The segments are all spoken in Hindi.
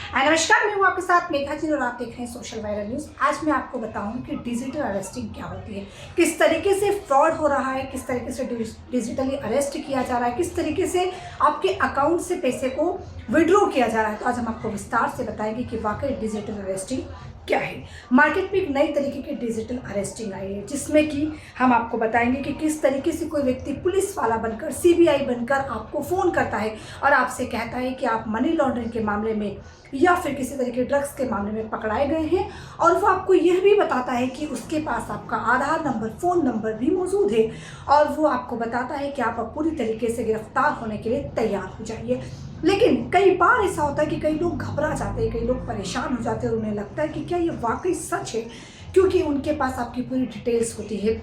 नमस्कार, मैं हूँ आपके साथ मेघा जी और आप देख रहे हैं सोशल वायरल न्यूज़। आज मैं आपको बताऊँ कि डिजिटल अरेस्टिंग क्या होती है, किस तरीके से फ्रॉड हो रहा है, किस तरीके से डिजिटली अरेस्ट किया जा रहा है, किस तरीके से आपके अकाउंट से पैसे को विड्रॉ किया जा रहा है। तो आज हम आपको विस्तार से बताएंगे कि वाकई डिजिटल अरेस्टिंग क्या है। मार्केट में एक नई तरीके की डिजिटल अरेस्टिंग आई है, जिसमें कि हम आपको बताएंगे कि किस तरीके से कोई व्यक्ति पुलिस वाला बनकर, सीबीआई बनकर आपको फ़ोन करता है और आपसे कहता है कि आप मनी लॉन्ड्रिंग के मामले में या फिर किसी तरीके ड्रग्स के मामले में पकड़ाए गए हैं। और वो आपको यह भी बताता है कि उसके पास आपका आधार नंबर, फ़ोन नंबर भी मौजूद है और वो आपको बताता है कि आप पूरी तरीके से गिरफ्तार होने के लिए तैयार हो जाइए। लेकिन कई बार ऐसा होता है कि कई लोग घबरा जाते हैं, कई लोग परेशान हो जाते हैं और उन्हें लगता है कि क्या ये वाकई सच है, क्योंकि उनके पास आपकी पूरी डिटेल्स होती है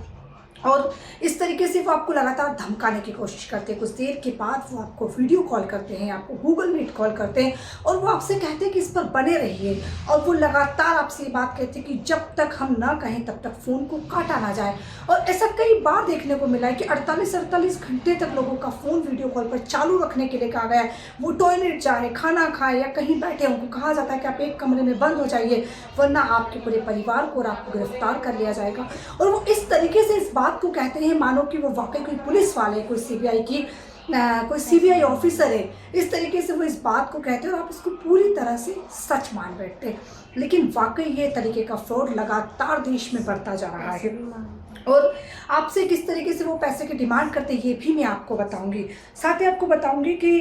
और इस तरीके से वो आपको लगातार धमकाने की कोशिश करते हैं। कुछ देर के बाद वो आपको वीडियो कॉल करते हैं, आपको गूगल मीट कॉल करते हैं और वो आपसे कहते हैं कि इस पर बने रहिए। और वो लगातार आपसे ये बात कहते हैं कि जब तक हम ना कहें तब तक फ़ोन को काटा ना जाए। और ऐसा कई बार देखने को मिला है कि 48 घंटे तक लोगों का फ़ोन वीडियो कॉल पर चालू रखने के लिए कहा गया है। वो टॉयलेट जाए, खाना खाए या कहीं बैठे, उनको कहा जाता है कि आप एक कमरे में बंद हो जाइए, वरना आपके पूरे परिवार को और आपको गिरफ्तार कर लिया जाएगा। और वो इस तरीके से इस बात को कहते हैं मानो कि वो वाकई कोई पुलिस वाले, कोई सीबीआई ऑफिसर है। इस तरीके से वो इस बात को कहते हैं और आप इसको पूरी तरह से सच मान बैठते हैं। लेकिन वाकई ये तरीके का फ्रॉड लगातार देश में बढ़ता जा रहा है और आपसे किस तरीके से वो पैसे की डिमांड करते हैं ये भी मैं आपको बताऊंगी। साथ ही आपको बताऊंगी कि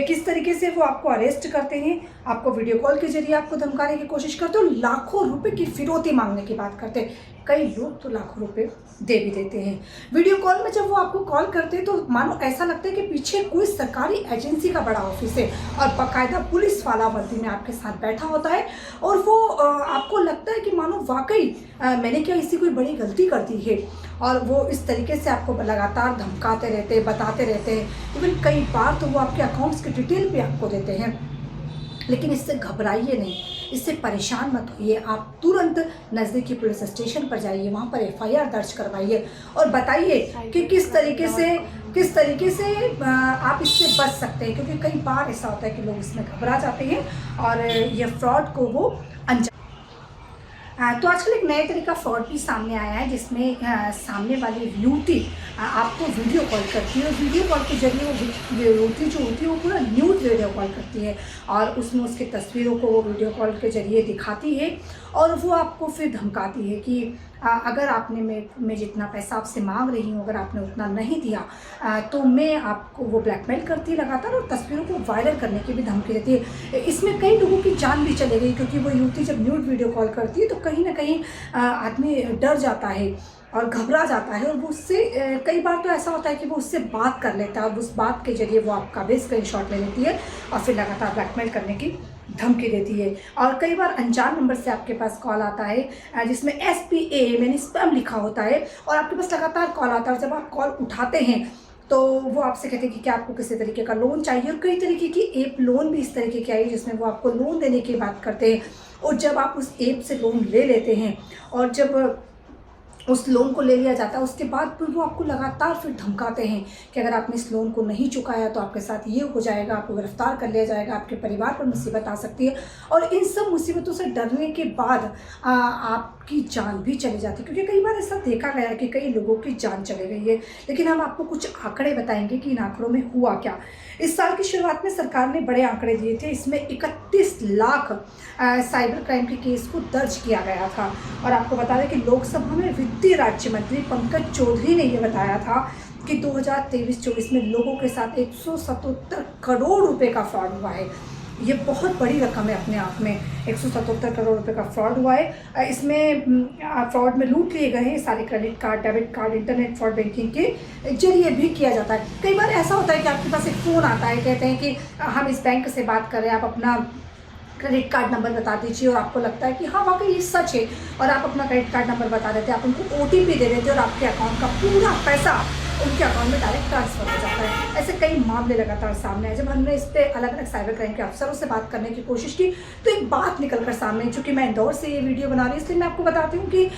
किस तरीके से वो आपको अरेस्ट करते हैं, आपको वीडियो कॉल के जरिए आपको धमकाने की कोशिश करते हैं और लाखों रुपए की फिरौती मांगने की बात करते हैं। कई लोग तो लाखों रुपए दे भी देते हैं। वीडियो कॉल में जब वो आपको कॉल करते हैं तो मानो ऐसा लगता है कि पीछे कोई सरकारी एजेंसी का बड़ा ऑफिस है और बाकायदा पुलिस वाला वर्दी में आपके साथ बैठा होता है और वो आपको लगता है कि मानो वाकई मैंने क्या इसी कोई बड़ी गलती कर दी है। और वो इस तरीके से आपको लगातार धमकाते रहते हैं, बताते रहते हैं। इवन कई बार तो वो आपके अकाउंट्स की डिटेल भी आपको देते हैं। लेकिन इससे घबराइए नहीं, इससे परेशान मत होइए। आप तुरंत नज़दीकी पुलिस स्टेशन पर जाइए, वहाँ पर एफआईआर दर्ज करवाइए और बताइए कि किस तरीके से आप इससे बच सकते हैं। क्योंकि कई बार ऐसा होता है कि लोग इसमें घबरा जाते हैं और ये फ्रॉड को वो अंजाम। तो आजकल एक नया तरीका फ्रॉड भी सामने आया है, जिसमें सामने वाली युवती आपको वीडियो कॉल करती है और वीडियो कॉल के जरिए वो युवती जो होती है वो पूरा न्यूड वीडियो कॉल करती है और उसमें उसकी तस्वीरों को वो वीडियो कॉल के जरिए दिखाती है और वो आपको फिर धमकाती है कि अगर आपने मैं जितना पैसा आपसे मांग रही हूँ, अगर आपने उतना नहीं दिया तो मैं आपको, वो ब्लैकमेल करती है लगातार और तस्वीरों को वायरल करने की भी धमकी देती है। इसमें कई लोगों की जान भी चली गई, क्योंकि वो युवती जब न्यूड वीडियो कॉल करती है तो कहीं ना कहीं आदमी डर जाता है और घबरा जाता है और वो उससे कई बार तो ऐसा होता है कि वो उससे बात कर लेता है और उस बात के जरिए वो आपका भी स्क्रीनशॉट ले लेती है और फिर लगातार ब्लैकमेल करने की धमकी देती है। और कई बार अनजान नंबर से आपके पास कॉल आता है जिसमें SPA यानी स्पैम लिखा होता है और आपके पास लगातार कॉल आता है और जब आप कॉल उठाते हैं तो वो आपसे कहते हैं कि क्या आपको किसी तरीके का लोन चाहिए। और कई तरीके की ऐप लोन भी इस तरीके की आई है जिसमें वो आपको लोन देने की बात करते हैं और जब आप उस ऐप से लोन ले लेते हैं और जब उस लोन को ले लिया जाता है उसके बाद फिर वो आपको लगातार फिर धमकाते हैं कि अगर आपने इस लोन को नहीं चुकाया तो आपके साथ ये हो जाएगा, आपको गिरफ्तार कर लिया जाएगा, आपके परिवार पर मुसीबत आ सकती है। और इन सब मुसीबतों से डरने के बाद आपकी जान भी चली जाती है, क्योंकि कई बार ऐसा देखा गया है कि कई लोगों की जान चली गई है। लेकिन हम आपको कुछ आंकड़े बताएंगे कि इन आंकड़ों में हुआ क्या। इस साल की शुरुआत में सरकार ने बड़े आंकड़े दिए थे, इसमें 31 लाख साइबर क्राइम के केस को दर्ज किया गया था। और आपको बता दें कि लोकसभा में वित्तीय राज्य मंत्री पंकज चौधरी ने यह बताया था कि 2023-24 में लोगों के साथ 177 करोड़ रुपए का फ्रॉड हुआ है। ये बहुत बड़ी रकम है अपने आप में, 177 करोड़ रुपए का फ्रॉड हुआ है। इसमें फ्रॉड में लूट लिए गए हैं सारे credit card, debit card, internet fraud banking के जरिए भी किया जाता है। कई बार ऐसा होता है कि आपके पास एक फ़ोन आता है, कहते हैं कि हम इस बैंक से बात कर रहे हैं, आप अपना क्रेडिट कार्ड नंबर बता दीजिए और आपको लगता है कि हाँ वाकई ये सच है और आप अपना क्रेडिट कार्ड नंबर बता देते हैं, आप उनको OTP दे देते हैं और आपके अकाउंट का पूरा पैसा उनके अकाउंट में डायरेक्ट ट्रांसफर हो जाता है। ऐसे कई मामले लगातार सामने आए। जब हमने इस पर अलग अलग साइबर क्राइम के अफसरों से बात करने की कोशिश की तो एक बात निकल कर सामने, चूँकि मैं इंदौर से ये वीडियो बना रही हूँ इसलिए मैं आपको बताती हूँ कि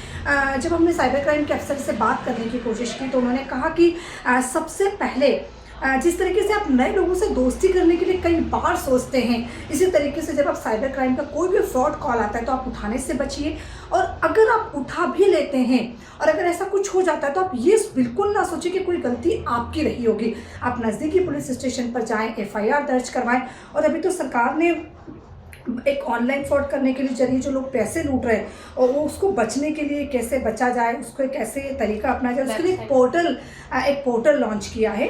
जब हमने साइबर क्राइम के अफसर से बात करने की कोशिश की तो उन्होंने कहा कि सबसे पहले जिस तरीके से आप नए लोगों से दोस्ती करने के लिए कई बार सोचते हैं, इसी तरीके से जब आप साइबर क्राइम का कोई भी फ्रॉड कॉल आता है तो आप उठाने से बचिए। और अगर आप उठा भी लेते हैं और अगर ऐसा कुछ हो जाता है तो आप ये बिल्कुल ना सोचें कि कोई गलती आपकी रही होगी। आप नज़दीकी पुलिस स्टेशन पर जाएं, FIR दर्ज करवाएं। और अभी तो सरकार ने एक ऑनलाइन फ्रॉड करने के लिए जरिए जो लोग पैसे लूट रहे हैं और वो उसको बचने के लिए कैसे बचा जाए, उसको कैसे तरीका अपनाया जाए, उसके लिए एक पोर्टल लॉन्च किया है।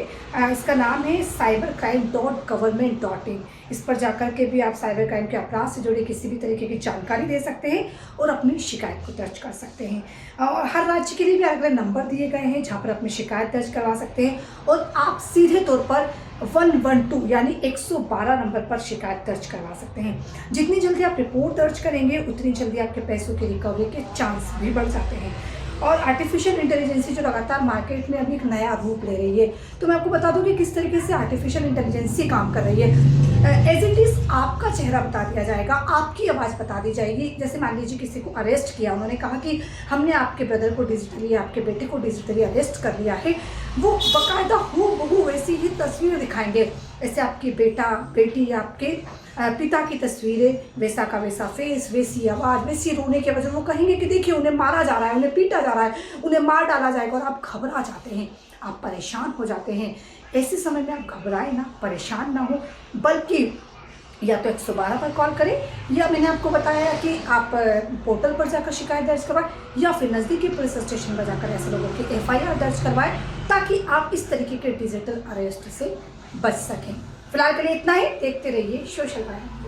इसका नाम है cybercrime.government.in। इस पर जाकर के भी आप साइबर क्राइम के अपराध से जुड़े किसी भी तरीके की जानकारी दे सकते हैं और अपनी शिकायत को दर्ज कर सकते हैं। और हर राज्य के लिए भी अलग अलग नंबर दिए गए हैं जहाँ पर अपनी शिकायत दर्ज करवा सकते हैं और आप सीधे तौर पर 112 यानी 112 नंबर पर शिकायत दर्ज करवा सकते हैं। जितनी जल्दी आप रिपोर्ट दर्ज करेंगे उतनी जल्दी आपके पैसों की रिकवरी के चांस भी बढ़ जाते हैं। और आर्टिफिशियल इंटेलिजेंस जो लगातार मार्केट में अभी एक नया रूप ले रही है, तो मैं आपको बता दूं कि किस तरीके से आर्टिफिशियल इंटेलिजेंस काम कर रही है। एज इट इज़ आपका चेहरा बता दिया जाएगा, आपकी आवाज़ बता दी जाएगी। जैसे मान लीजिए किसी को अरेस्ट किया, उन्होंने कहा कि हमने आपके ब्रदर को डिजिटली, आपके बेटे को डिजिटली अरेस्ट कर लिया है, वो बाकायदा हूबहू वैसी ही तस्वीर दिखाएंगे। ऐसे आपकी बेटा बेटी, आपके पिता की तस्वीरें, वैसा का वैसा फेस, वैसी आवाज़, वैसी रोने की वजह, वो कहेंगे कि देखिए उन्हें मारा जा रहा है, उन्हें पीटा जा रहा है, उन्हें मार डाला जाएगा। और आप घबरा जाते हैं, आप परेशान हो जाते हैं। ऐसे समय में आप घबराए ना, परेशान ना हो, बल्कि या तो 112 पर कॉल करें, या मैंने आपको बताया कि आप पोर्टल पर जाकर शिकायत दर्ज करवाएं, या फिर नज़दीकी पुलिस स्टेशन पर जाकर ऐसे लोगों की FIR दर्ज करवाएं, ताकि आप इस तरीके के डिजिटल अरेस्ट से बच सकें। फिलहाल के लिए इतना ही। देखते रहिए सोशल वायर।